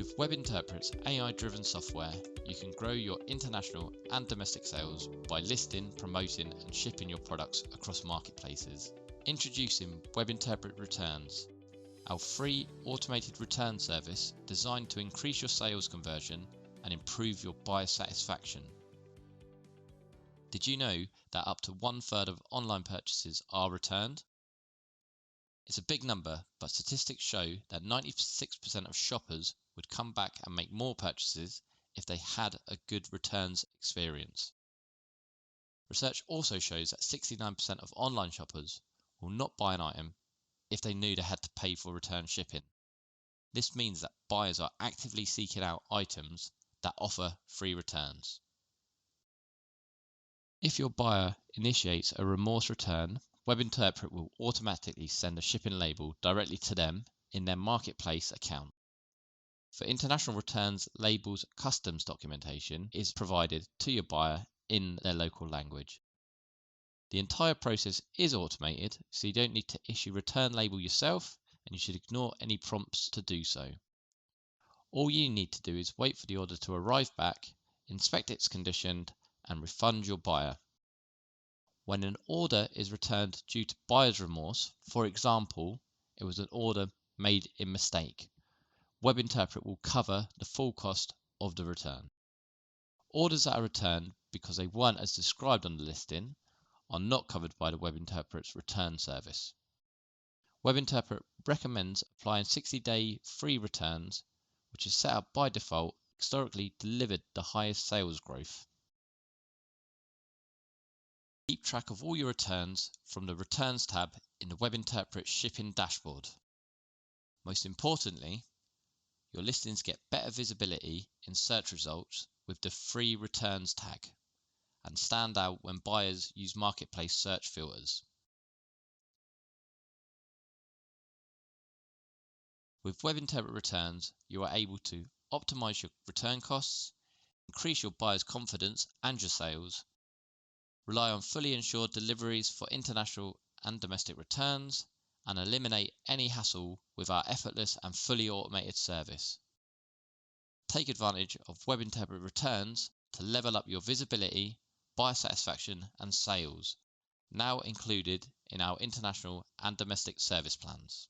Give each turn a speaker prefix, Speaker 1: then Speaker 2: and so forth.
Speaker 1: With WebInterpret's AI-driven software, you can grow your international and domestic sales by listing, promoting, and shipping your products across marketplaces. Introducing WebInterpret Returns, our free automated return service designed to increase your sales conversion and improve your buyer satisfaction. Did you know that up to 1/3 of online purchases are returned? It's a big number, but statistics show that 96% of shoppers would come back and make more purchases if they had a good returns experience. Research also shows that 69% of online shoppers will not buy an item if they knew they had to pay for return shipping. This means that buyers are actively seeking out items that offer free returns. If your buyer initiates a remorse return, WebInterpret will automatically send a shipping label directly to them in their marketplace account. For international returns, labels customs documentation is provided to your buyer in their local language. The entire process is automated, so you don't need to issue a return label yourself, and you should ignore any prompts to do so. All you need to do is wait for the order to arrive back, inspect its condition, and refund your buyer. When an order is returned due to buyer's remorse, for example, it was an order made in mistake, WebInterpret will cover the full cost of the return. Orders that are returned because they weren't as described on the listing are not covered by the WebInterpret's return service. WebInterpret recommends applying 60-day free returns, which is set up by default, historically delivered the highest sales growth. Keep track of all your returns from the Returns tab in the WebInterpret Shipping dashboard. Most importantly, your listings get better visibility in search results with the free returns tag and stand out when buyers use marketplace search filters. With WebInterpret Returns, you are able to optimize your return costs, increase your buyers' confidence and your sales, rely on fully insured deliveries for international and domestic returns, and eliminate any hassle with our effortless and fully automated service. Take advantage of WebInterpret Returns to level up your visibility, buyer satisfaction, and sales, now included in our international and domestic service plans.